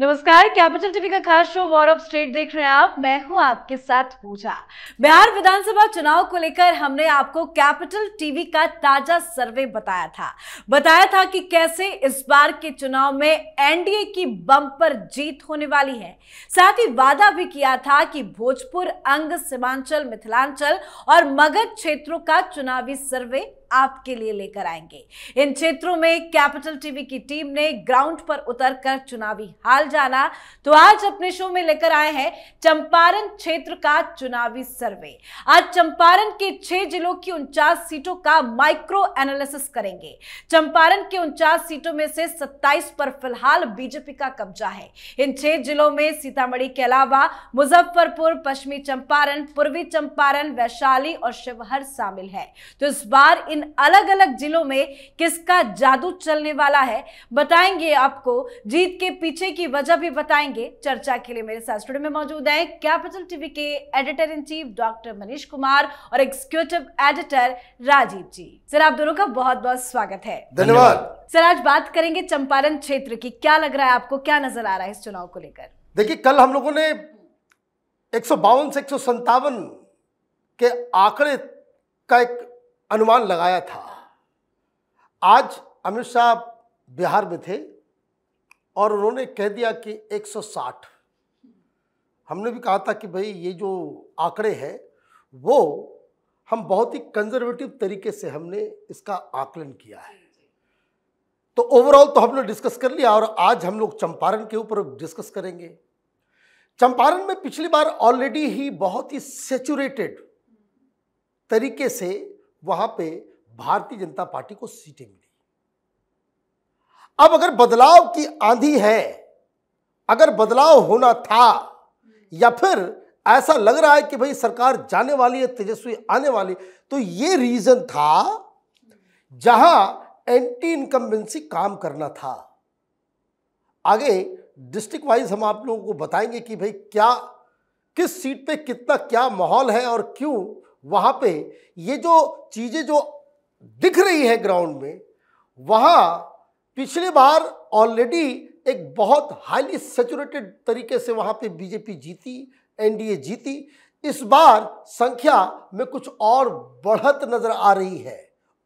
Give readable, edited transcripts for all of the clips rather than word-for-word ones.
नमस्कार, capital TV का खास शो वॉर ऑफ स्टेट देख रहे हैं आप। मैं हूं आपके साथ पूजा। बिहार विधानसभा चुनाव को लेकर हमने आपको कैपिटल टीवी का ताजा सर्वे बताया था कि कैसे इस बार के चुनाव में एनडीए की बम्पर जीत होने वाली है। साथ ही वादा भी किया था कि भोजपुर, अंग, सीमांचल, मिथिलांचल और मगध क्षेत्रों का चुनावी सर्वे आपके लिए लेकर आएंगे। इन क्षेत्रों में कैपिटल टीवी की टीम ने ग्राउंड पर उतरकर चुनावी हाल जाना, तो आज अपने शो में लेकर आए हैं चंपारण क्षेत्र का चुनावी सर्वे। आज चंपारण के 6 जिलों की 49 सीटों का माइक्रो एनालिसिस करेंगे। चंपारण के 49 सीटों में से 27 पर फिलहाल बीजेपी का कब्जा है। इन 6 जिलों में सीतामढ़ी के अलावा मुजफ्फरपुर, पश्चिमी चंपारण, पूर्वी चंपारण, वैशाली और शिवहर शामिल है। तो इस बार इन अलग अलग जिलों में किसका जादू चलने वाला है बताएंगे आपको। जीत के पीछे की वजह भी बताएंगे। चर्चा के लिए मेरे साथ स्टूडियो में मौजूद हैं कैपिटल टीवी के editor in chief doctor Manish Kumar और एग्जीक्यूटिव एडिटर राजीव जी। सर, आप दोनों का बहुत बहुत स्वागत है। धन्यवाद। सर, आज बात करेंगे चंपारण क्षेत्र की। क्या लग रहा है आपको, क्या नजर आ रहा है इस चुनाव को लेकर? देखिए, कल हम लोगों ने 152 से 157 के आंकड़े का एक अनुमान लगाया था। आज अमित शाह बिहार में थे और उन्होंने कह दिया कि 160। हमने भी कहा था कि भाई ये जो आंकड़े हैं वो हम बहुत ही कंजर्वेटिव तरीके से हमने इसका आकलन किया है। तो ओवरऑल तो हमने डिस्कस कर लिया और आज हम लोग चंपारण के ऊपर डिस्कस करेंगे। चंपारण में पिछली बार ऑलरेडी ही बहुत ही सैचुरेटेड तरीके से वहां पे भारतीय जनता पार्टी को सीटें मिली। अब अगर बदलाव की आंधी है, अगर बदलाव होना था या फिर ऐसा लग रहा है कि भाई सरकार जाने वाली है, तेजस्वी आने वाली, तो ये रीजन था जहां एंटी इनकम्बेंसी काम करना था। आगे डिस्ट्रिक्ट वाइज हम आप लोगों को बताएंगे कि भाई क्या किस सीट पे कितना क्या माहौल है और क्यों वहां पे ये जो चीजें जो दिख रही है ग्राउंड में, वहां पिछली बार ऑलरेडी एक बहुत हाईली सैचुरेटेड तरीके से वहां पे बीजेपी जीती, एनडीए जीती। इस बार संख्या में कुछ और बढ़त नजर आ रही है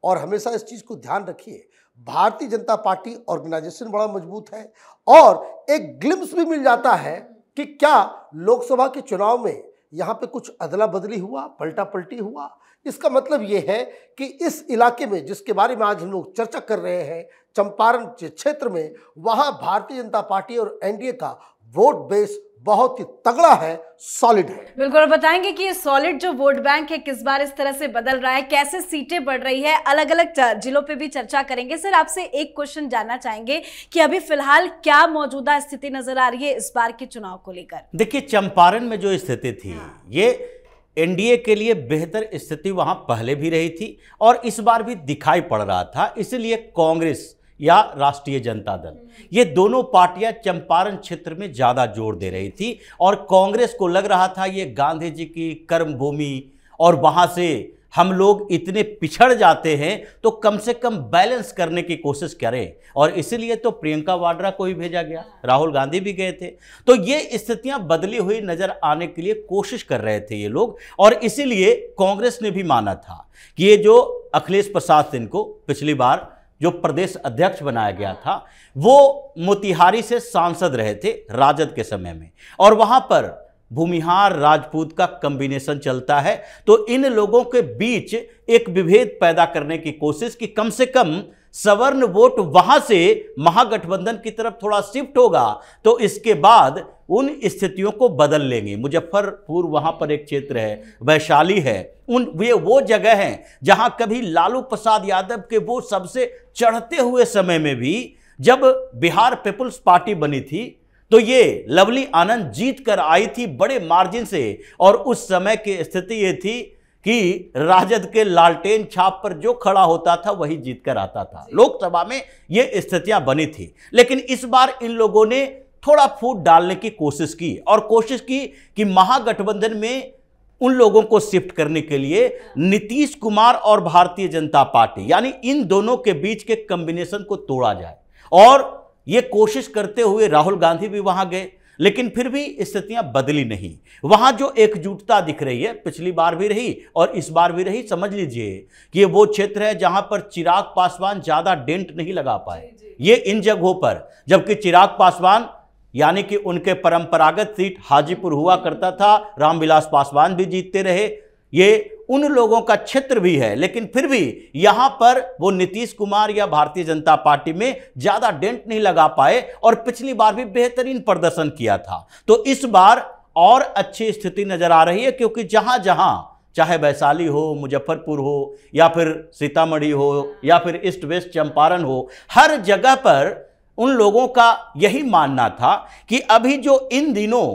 और हमेशा इस चीज को ध्यान रखिए, भारतीय जनता पार्टी ऑर्गेनाइजेशन बड़ा मजबूत है और एक ग्लिम्स भी मिल जाता है कि क्या लोकसभा के चुनाव में यहाँ पे कुछ अदला बदली हुआ, पलटा पलटी हुआ। इसका मतलब ये है कि इस इलाके में जिसके बारे में आज हम लोग चर्चा कर रहे हैं, चंपारण क्षेत्र में, वहाँ भारतीय जनता पार्टी और एनडीए का वोट बेस बहुत ही तगड़ा है, सॉलिड है। बिल्कुल, और बताएंगे कि ये सॉलिड जो वोट बैंक है किस बार इस तरह से बदल रहा है, कैसे सीटें बढ़ रही है, अलग अलग जिलों पे भी चर्चा करेंगे। सर, आपसे एक क्वेश्चन जानना चाहेंगे कि अभी फिलहाल क्या मौजूदा स्थिति नजर आ रही है इस बार के चुनाव को लेकर? देखिए, चंपारण में जो स्थिति थी ये एनडीए के लिए बेहतर स्थिति वहां पहले भी रही थी और इस बार भी दिखाई पड़ रहा था। इसलिए कांग्रेस या राष्ट्रीय जनता दल, ये दोनों पार्टियां चंपारण क्षेत्र में ज्यादा जोर दे रही थी और कांग्रेस को लग रहा था ये गांधी जी की कर्मभूमि और वहां से हम लोग इतने पिछड़ जाते हैं तो कम से कम बैलेंस करने की कोशिश करें, और इसीलिए तो प्रियंका वाड्रा को भी भेजा गया, राहुल गांधी भी गए थे। तो ये स्थितियां बदली हुई नजर आने के लिए कोशिश कर रहे थे ये लोग, और इसीलिए कांग्रेस ने भी माना था कि ये जो अखिलेश प्रसाद सिंह को पिछली बार जो प्रदेश अध्यक्ष बनाया गया था, वो मोतिहारी से सांसद रहे थे राजद के समय में, और वहां पर भूमिहार राजपूत का कॉम्बिनेशन चलता है। तो इन लोगों के बीच एक विभेद पैदा करने की कोशिश कि कम से कम सवर्ण वोट वहां से महागठबंधन की तरफ थोड़ा शिफ्ट होगा तो इसके बाद उन स्थितियों को बदल लेंगे। मुजफ्फरपुर वहां पर एक क्षेत्र है, वैशाली है, ये वो जगह है जहां कभी लालू प्रसाद यादव के वो सबसे चढ़ते हुए समय में भी जब बिहार पीपुल्स पार्टी बनी थी तो ये लवली आनंद जीत कर आई थी बड़े मार्जिन से, और उस समय की स्थिति ये थी कि राजद के लालटेन छाप पर जो खड़ा होता था वही जीत कर आता था। लोकसभा में ये स्थितियां बनी थी, लेकिन इस बार इन लोगों ने थोड़ा फूट डालने की कोशिश की और कोशिश की कि महागठबंधन में उन लोगों को शिफ्ट करने के लिए नीतीश कुमार और भारतीय जनता पार्टी, यानी इन दोनों के बीच के कॉम्बिनेशन को तोड़ा जाए और ये कोशिश करते हुए राहुल गांधी भी वहां गए, लेकिन फिर भी स्थितियां बदली नहीं। वहां जो एकजुटता दिख रही है, पिछली बार भी रही और इस बार भी रही। समझ लीजिए कि ये वो क्षेत्र है जहां पर चिराग पासवान ज्यादा डेंट नहीं लगा पाए, ये इन जगहों पर, जबकि चिराग पासवान यानी कि उनके परंपरागत सीट हाजीपुर हुआ करता था, रामविलास पासवान भी जीतते रहे, ये उन लोगों का क्षेत्र भी है, लेकिन फिर भी यहां पर वो नीतीश कुमार या भारतीय जनता पार्टी में ज्यादा डेंट नहीं लगा पाए और पिछली बार भी बेहतरीन प्रदर्शन किया था। तो इस बार और अच्छी स्थिति नजर आ रही है, क्योंकि जहां जहां चाहे वैशाली हो, मुजफ्फरपुर हो, या फिर सीतामढ़ी हो, या फिर ईस्ट वेस्ट चंपारण हो, हर जगह पर उन लोगों का यही मानना था कि अभी जो इन दिनों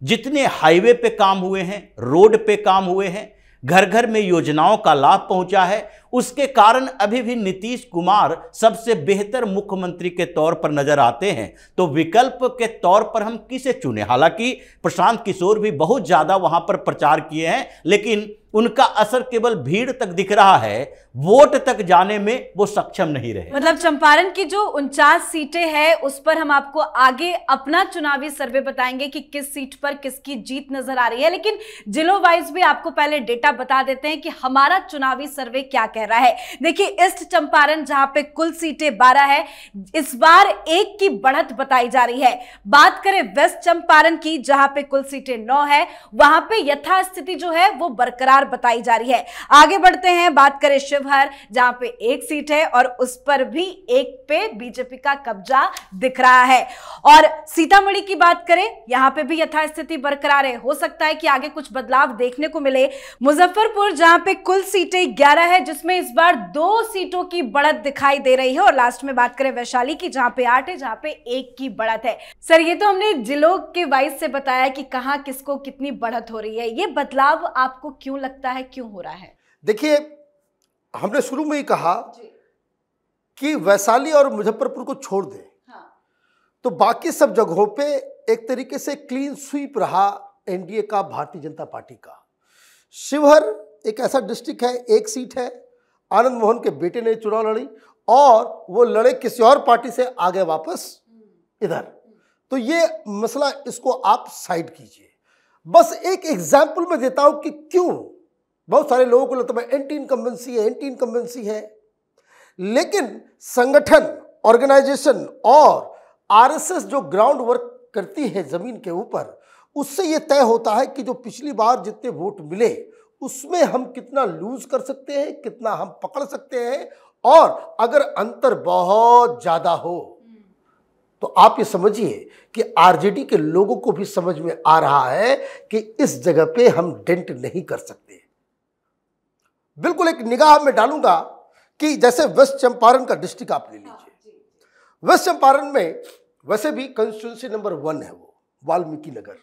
जितने हाईवे पे काम हुए हैं, रोड पे काम हुए हैं, घर घर में योजनाओं का लाभ पहुंचा है, उसके कारण अभी भी नीतीश कुमार सबसे बेहतर मुख्यमंत्री के तौर पर नजर आते हैं। तो विकल्प के तौर पर हम किसे चुने? हालांकि प्रशांत किशोर भी बहुत ज्यादा वहां पर प्रचार किए हैं, लेकिन उनका असर केवल भीड़ तक दिख रहा है, वोट तक जाने में वो सक्षम नहीं रहे। मतलब चंपारण की जो 49 सीटें हैं उस पर हम आपको आगे अपना चुनावी सर्वे बताएंगे कि किस सीट पर किसकी जीत नजर आ रही है, लेकिन जिलों वाइज भी आपको पहले डेटा बता देते हैं कि हमारा चुनावी सर्वे क्या कह रहा है। देखिए, ईस्ट चंपारण जहां पे कुल सीटें 12 है, इस बार एक की बढ़त बताई जा रही है। बात करें वेस्ट चंपारण की, जहां पे कुल सीटें 9 है, वहां पे यथास्थिति जो है वो बरकरार बताई जा रही है। आगे बढ़ते हैं, बात करें शिवहर, जहां पे एक सीट है और उस पर भी एक पे बीजेपी का कब्जा दिख रहा है। और सीतामढ़ी की बात करें, यहां पे भी यथास्थिति बरकरार है, हो सकता है कि आगे कुछ बदलाव देखने को मिले। मुजफ्फरपुर जहां पे कुल सीटें 11 है, जिसमें इस बार 2 सीटों की बढ़त दिखाई दे रही है। और लास्ट में बात करें वैशाली की, जहां पे 8 है, जहां पे 1 की बढ़त है। सर, ये तो हमने जिलों के वाइज से बताया कि कहां किसको कितनी बढ़त हो रही है, ये बदलाव आपको क्यों लगता है, क्यों हो रहा है? देखिए, हमने शुरू में ही कहा कि वैशाली और मुजफ्फरपुर को छोड़ दें, हाँ, तो बाकी सब जगहों पे एक तरीके से क्लीन स्वीप रहा एनडीए का, भारतीय जनता पार्टी का। शिवहर एक ऐसा डिस्ट्रिक्ट है, एक सीट है, आनंद मोहन के बेटे ने चुनाव लड़ी और वो लड़े किसी और पार्टी से, आगे वापस इधर। तो ये मसला, इसको आप साइड कीजिए। बस एक एग्जाम्पल मैं देता हूं कि क्यों बहुत सारे लोगों को लगता है एंटी इनकम्बेंसी है, एंटी इनकम्बेंसी है, लेकिन संगठन, ऑर्गेनाइजेशन और आरएसएस जो ग्राउंड वर्क करती है जमीन के ऊपर, उससे ये तय होता है कि जो पिछली बार जितने वोट मिले उसमें हम कितना लूज कर सकते हैं, कितना हम पकड़ सकते हैं। और अगर अंतर बहुत ज्यादा हो तो आप ये समझिए कि आरजेडी के लोगों को भी समझ में आ रहा है कि इस जगह पे हम डेंट नहीं कर सकते। बिल्कुल एक निगाह में डालूंगा कि जैसे वेस्ट चंपारण का डिस्ट्रिक्ट आप ले लीजिए। वेस्ट चंपारण में वैसे भी कंस्टिट्यूंसी नंबर 1 है, वो वाल्मीकि नगर।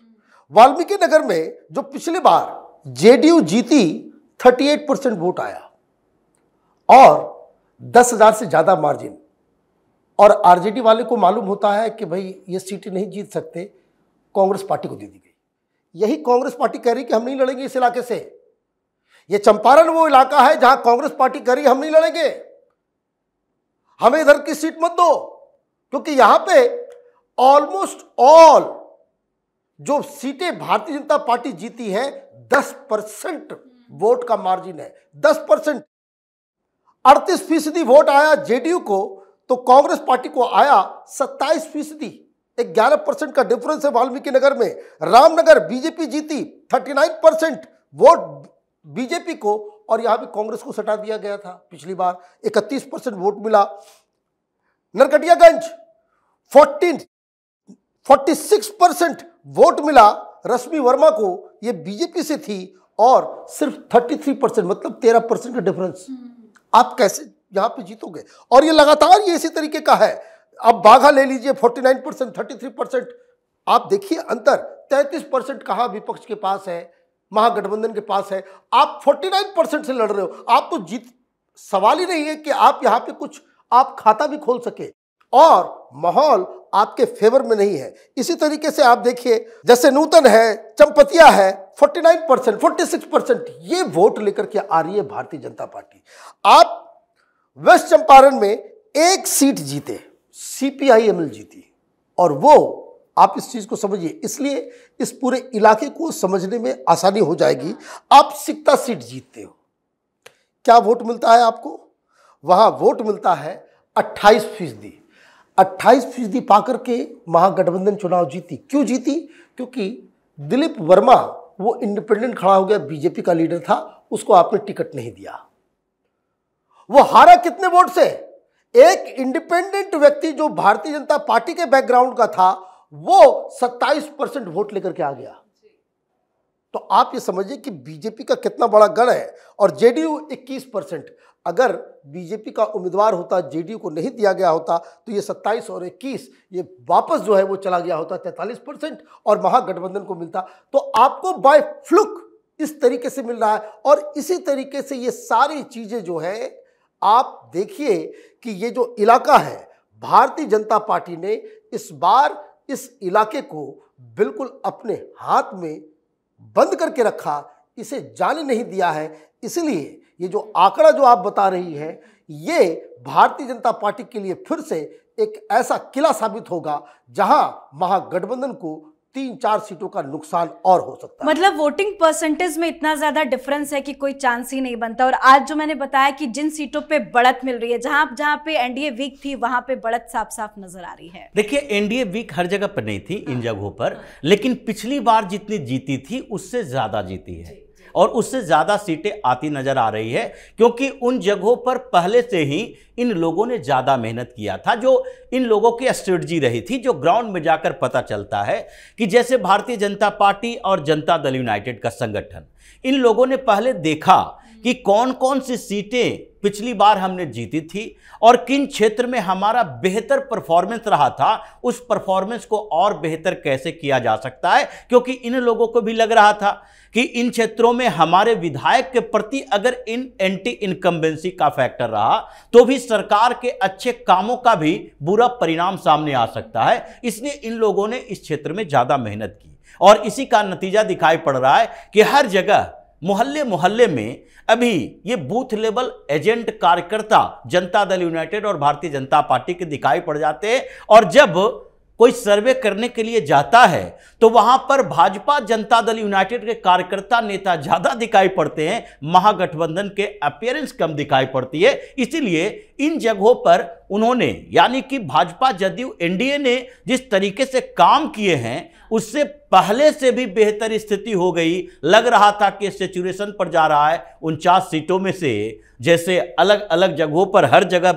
वाल्मीकि नगर में जो पिछली बार जेडीयू जीती, 38% वोट आया और 10,000 से ज्यादा मार्जिन। और आरजेडी वाले को मालूम होता है कि भाई ये सीटें नहीं जीत सकते, कांग्रेस पार्टी को दे दी गई। यही कांग्रेस पार्टी कह रही कि हम नहीं लड़ेंगे इस इलाके से। ये चंपारण वो इलाका है जहां कांग्रेस पार्टी कह रही हम नहीं लड़ेंगे, हमें इधर की सीट मत दो, क्योंकि यहां पे ऑलमोस्ट ऑल जो सीटें भारतीय जनता पार्टी जीती है 10% वोट का मार्जिन है। 10%, 38% वोट आया जेडीयू को, तो कांग्रेस पार्टी को आया 27%। 11% का डिफरेंस है वाल्मीकि नगर में। रामनगर बीजेपी जीती, 39% वोट बीजेपी को, और यहां भी कांग्रेस को सटा दिया गया था पिछली बार, 31% वोट मिला। नरकटियागंज 46% वोट मिला रश्मि वर्मा को, ये बीजेपी से थी, और सिर्फ 33%, मतलब 13% का डिफरेंस। आप कैसे यहां पे जीतोगे? और ये लगातार ये इसी तरीके का है। अब बाघा ले लीजिए, 49%, 33%। आप देखिए अंतर, 33% कहां विपक्ष के पास है, महागठबंधन के पास है, आप 49% से लड़ रहे हो। आप तो जीत, सवाल ही नहीं है कि आप यहां पे कुछ आप खाता भी खोल सके, और माहौल आपके फेवर में नहीं है। इसी तरीके से आप देखिए, जैसे नूतन है, चंपतिया है, 49%, 46% ये वोट लेकर के आ रही है भारतीय जनता पार्टी। आप वेस्ट चंपारण में एक सीट जीते, CPI-ML जीती, और वो आप इस चीज को समझिए, इसलिए इस पूरे इलाके को समझने में आसानी हो जाएगी। आप सिकता सीट जीतते हो, क्या वोट मिलता है आपको? वहां वोट मिलता है 28%। 28% पाकर के महागठबंधन चुनाव जीती। क्यों जीती? क्योंकि दिलीप वर्मा वो इंडिपेंडेंट खड़ा हो गया, बीजेपी का लीडर था, उसको आपने टिकट नहीं दिया। वो हारा कितने वोट से? एक इंडिपेंडेंट व्यक्ति जो भारतीय जनता पार्टी के बैकग्राउंड का था, वो 27% वोट लेकर के आ गया। तो आप ये समझिए कि बीजेपी का कितना बड़ा गढ़ है, और जेडीयू 21%। अगर बीजेपी का उम्मीदवार होता, जेडीयू को नहीं दिया गया होता, तो ये 27 और 21 ये वापस जो है वो चला गया होता 43%, और महागठबंधन को मिलता। तो आपको बाय फ्लुक इस तरीके से मिल रहा है। और इसी तरीके से ये सारी चीजें जो है, आप देखिए कि ये जो इलाका है, भारतीय जनता पार्टी ने इस बार इस इलाके को बिल्कुल अपने हाथ में बंद करके रखा, इसे जाने नहीं दिया है। इसलिए ये जो आंकड़ा जो आप बता रही है, ये भारतीय जनता पार्टी के लिए फिर से एक ऐसा किला साबित होगा जहां महागठबंधन को 3-4 सीटों का नुकसान और हो सकता है। मतलब वोटिंग परसेंटेज में इतना ज्यादा डिफरेंस है कि कोई चांस ही नहीं बनता। और आज जो मैंने बताया कि जिन सीटों पे बढ़त मिल रही है, जहां पे एनडीए वीक थी, वहां पे बढ़त साफ साफ नजर आ रही है। देखिए, एनडीए वीक हर जगह पर नहीं थी, इन जगहों पर, लेकिन पिछली बार जितनी जीती थी उससे ज्यादा जीती है, और उससे ज्यादा सीटें आती नजर आ रही है, क्योंकि उन जगहों पर पहले से ही इन लोगों ने ज्यादा मेहनत किया था। जो इन लोगों की स्ट्रेटजी रही थी, जो ग्राउंड में जाकर पता चलता है कि जैसे भारतीय जनता पार्टी और जनता दल यूनाइटेड का संगठन, इन लोगों ने पहले देखा कि कौन कौन सी सीटें पिछली बार हमने जीती थी और किन क्षेत्र में हमारा बेहतर परफॉर्मेंस रहा था, उस परफॉर्मेंस को और बेहतर कैसे किया जा सकता है। क्योंकि इन लोगों को भी लग रहा था कि इन क्षेत्रों में हमारे विधायक के प्रति अगर एंटी इनकम्बेंसी का फैक्टर रहा, तो भी सरकार के अच्छे कामों का भी बुरा परिणाम सामने आ सकता है। इसलिए इन लोगों ने इस क्षेत्र में ज्यादा मेहनत की, और इसी का नतीजा दिखाई पड़ रहा है कि हर जगह मोहल्ले मोहल्ले में अभी ये बूथ लेवल एजेंट कार्यकर्ता जनता दल यूनाइटेड और भारतीय जनता पार्टी के दिखाई पड़ जाते हैं। और जब कोई सर्वे करने के लिए जाता है तो वहां पर भाजपा जनता दल यूनाइटेड के कार्यकर्ता नेता ज्यादा दिखाई पड़ते हैं, महागठबंधन के अपीयरेंस कम दिखाई पड़ती है। इसीलिए इन जगहों पर उन्होंने, यानी कि भाजपा जदयू एनडीए ने जिस तरीके से काम किए हैं, उससे पहले से भी बेहतर स्थिति हो गई। लग रहा था कि सैचुरेशन पर जा रहा है। 49 सीटों में से जैसे अलग अलग जगहों पर हर जगह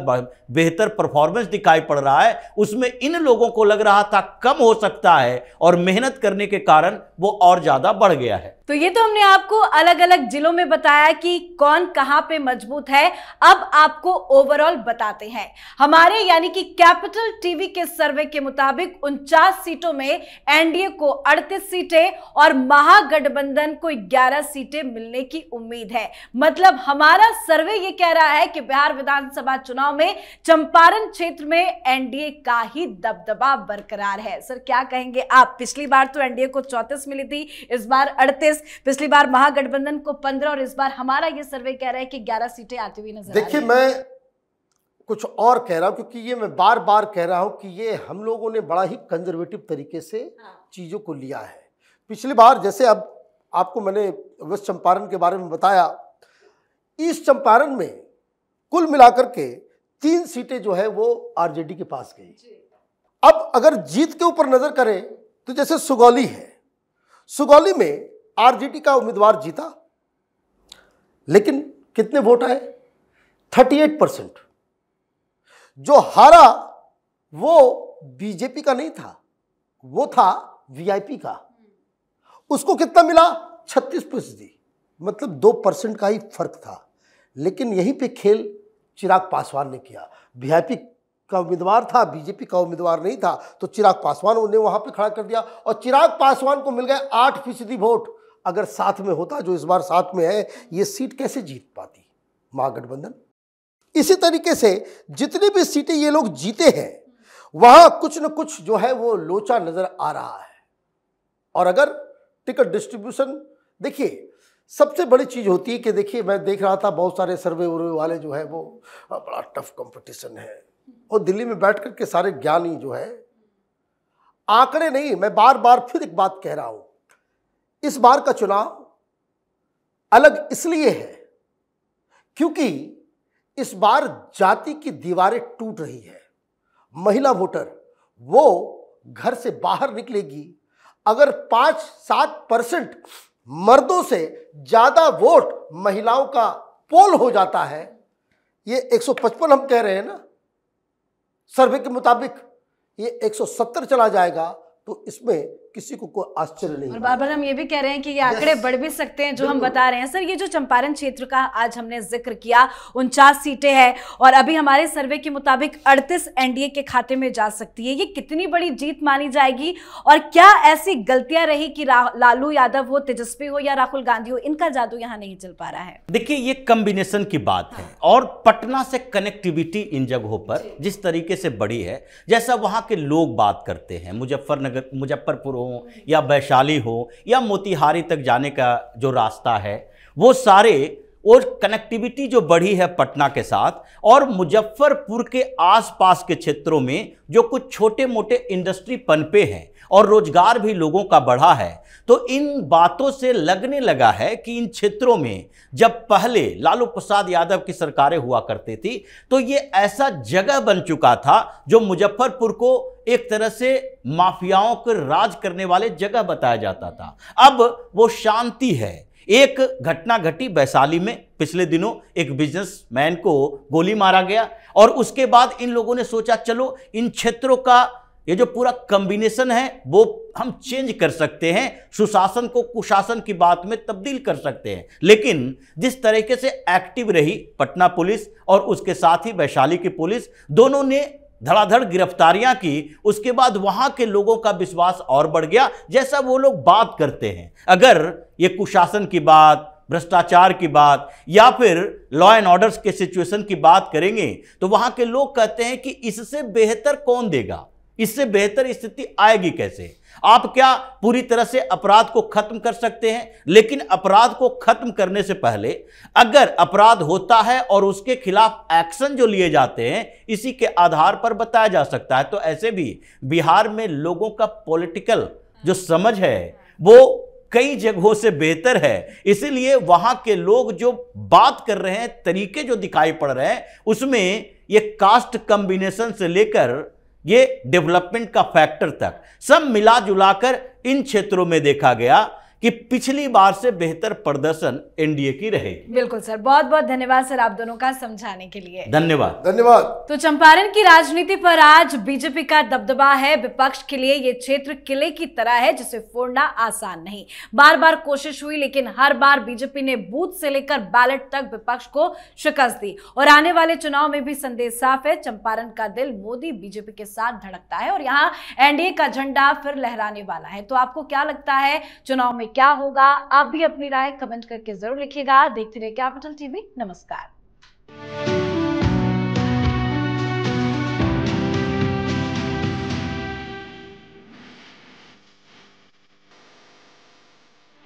बेहतर परफॉर्मेंस दिखाई पड़ रहा है, उसमें इन लोगों को लग रहा था कम हो सकता है, और मेहनत करने के कारण वो और ज्यादा बढ़ गया है। तो ये तो हमने आपको अलग अलग जिलों में बताया कि कौन कहां पे मजबूत है। अब आपको ओवरऑल बताते हैं। हमारे यानी कि कैपिटल टीवी के सर्वे के मुताबिक 49 सीटों में एनडीए को 38 सीटें और महागठबंधन को 11 सीटें मिलने की उम्मीद है। मतलब हमारा सर्वे ये कह रहा है कि बिहार विधानसभा चुनाव में चंपारण क्षेत्र में एनडीए का ही दबदबा बरकरार है। सर क्या कहेंगे आप? पिछली बार तो एनडीए को 34 मिली थी, इस बार 38, पिछली बार महागठबंधन को 15, और इस बार हमारा ये सर्वे कह रहा है कि 11 सीटें आती हुई नजर आ रही हैं। देखिए, मैं कुछ और कह रहा हूं, क्योंकि ये मैं बार बार कह रहा हूं कि ये हम लोगों ने बड़ा ही कंजर्वेटिव तरीके से चीजों को लिया है। पिछली बार जैसे, अब आपको मैंने वेस्ट चंपारण के बारे में बताया, ईस्ट चंपारण में कुल मिलाकर के 3 सीटें जो है वो आरजेडी के पास गई। अब अगर जीत के ऊपर नजर करें तो जैसे सुगौली है, सुगौली में आरजेडी का उम्मीदवार जीता, लेकिन कितने वोट आए? 38%। जो हारा वो बीजेपी का नहीं था, वो था वीआईपी का। उसको कितना मिला? 36%। मतलब 2% का ही फर्क था। लेकिन यहीं पे खेल चिराग पासवान ने किया। वीआईपी का उम्मीदवार था, बीजेपी का उम्मीदवार नहीं था, तो चिराग पासवान ने वहां पे खड़ा कर दिया, और चिराग पासवान को मिल गए 8% वोट। अगर साथ में होता, जो इस बार साथ में है, ये सीट कैसे जीत पाती महागठबंधन? इसी तरीके से जितनी भी सीटें ये लोग जीते हैं, वहां कुछ न कुछ जो है वो लोचा नजर आ रहा है। और अगर टिकट डिस्ट्रीब्यूशन, देखिए सबसे बड़ी चीज होती है कि देखिए, मैं देख रहा था बहुत सारे सर्वे वाले जो है वो बड़ा टफ कंपटीशन है, और दिल्ली में बैठ कर के सारे ज्ञानी जो है, आंकड़े नहीं, मैं बार बार फिर एक बात कह रहा हूं, इस बार का चुनाव अलग इसलिए है क्योंकि इस बार जाति की दीवारें टूट रही है। महिला वोटर वो घर से बाहर निकलेगी अगर 5-7% मर्दों से ज्यादा वोट महिलाओं का पोल हो जाता है। ये 155 हम कह रहे हैं ना, सर्वे के मुताबिक ये 170 चला जाएगा तो इसमें किसी को कोई आश्चर्य नहीं। और बार-बार हम ये भी कह रहे हैं कि ये आंकड़े बढ़ भी सकते हैं जो हम बता रहे हैं। सर, ये जो चंपारण क्षेत्र का आज हमने जिक्र किया, 49 सीटें हैं और अभी हमारे सर्वे के मुताबिक 38 एनडीए के खाते में जा सकती है। ये कितनी बड़ी जीत मानी जाएगी और क्या ऐसी गलतियां रही कि लालू यादव हो, तेजस्वी हो या राहुल गांधी हो, इनका जादू यहाँ नहीं चल पा रहा है? देखिए, ये कॉम्बिनेशन की बात है और पटना से कनेक्टिविटी इन जगहों पर जिस तरीके से बढ़ी है, जैसा वहां के लोग बात करते हैं, मुजफ्फरपुर हो या वैशाली हो या मोतिहारी तक जाने का जो रास्ता है, वो सारे और कनेक्टिविटी जो बढ़ी है पटना के साथ और मुजफ्फरपुर के आसपास के क्षेत्रों में जो कुछ छोटे मोटे इंडस्ट्री पनपे हैं और रोजगार भी लोगों का बढ़ा है, तो इन बातों से लगने लगा है कि इन क्षेत्रों में जब पहले लालू प्रसाद यादव की सरकारें हुआ करती थी तो ये ऐसा जगह बन चुका था जो मुजफ्फरपुर को एक तरह से माफियाओं को राज करने वाले जगह बताया जाता था। अब वो शांति है। एक घटना घटी वैशाली में, पिछले दिनों एक बिजनेसमैन को गोली मारा गया और उसके बाद इन लोगों ने सोचा चलो इन क्षेत्रों का ये जो पूरा कॉम्बिनेशन है वो हम चेंज कर सकते हैं, सुशासन को कुशासन की बात में तब्दील कर सकते हैं। लेकिन जिस तरीके से एक्टिव रही पटना पुलिस और उसके साथ ही वैशाली की पुलिस, दोनों ने धड़ाधड़ गिरफ्तारियां की, उसके बाद वहां के लोगों का विश्वास और बढ़ गया। जैसा वो लोग बात करते हैं, अगर ये कुशासन की बात, भ्रष्टाचार की बात या फिर लॉ एंड ऑर्डर्स के सिचुएशन की बात करेंगे तो वहां के लोग कहते हैं कि इससे बेहतर कौन देगा, इससे बेहतर स्थिति आएगी कैसे? आप क्या पूरी तरह से अपराध को खत्म कर सकते हैं? लेकिन अपराध को खत्म करने से पहले अगर अपराध होता है और उसके खिलाफ एक्शन जो लिए जाते हैं इसी के आधार पर बताया जा सकता है। तो ऐसे भी बिहार में लोगों का पॉलिटिकल जो समझ है वो कई जगहों से बेहतर है, इसीलिए वहां के लोग जो बात कर रहे हैं, तरीके जो दिखाई पड़ रहे हैं, उसमें ये कास्ट कॉम्बिनेशन से लेकर ये डेवलपमेंट का फैक्टर तक सब मिला जुलाकर इन क्षेत्रों में देखा गया कि पिछली बार से बेहतर प्रदर्शन एनडीए की रहेगी। बिल्कुल सर, बहुत बहुत धन्यवाद सर आप दोनों का समझाने के लिए। धन्यवाद। धन्यवाद। तो चंपारण की राजनीति पर आज बीजेपी का दबदबा है। विपक्ष के लिए ये क्षेत्र किले की तरह है जिसे फोड़ना आसान नहीं। बार बार कोशिश हुई लेकिन हर बार बीजेपी ने बूथ से लेकर बैलेट तक विपक्ष को शिकस्त दी और आने वाले चुनाव में भी संदेश साफ है, चंपारण का दिल मोदी बीजेपी के साथ धड़कता है और यहाँ एनडीए का झंडा फिर लहराने वाला है। तो आपको क्या लगता है चुनाव में क्या होगा? आप भी अपनी राय कमेंट करके जरूर लिखिएगा। देखते रहिए कैपिटल टीवी। नमस्कार।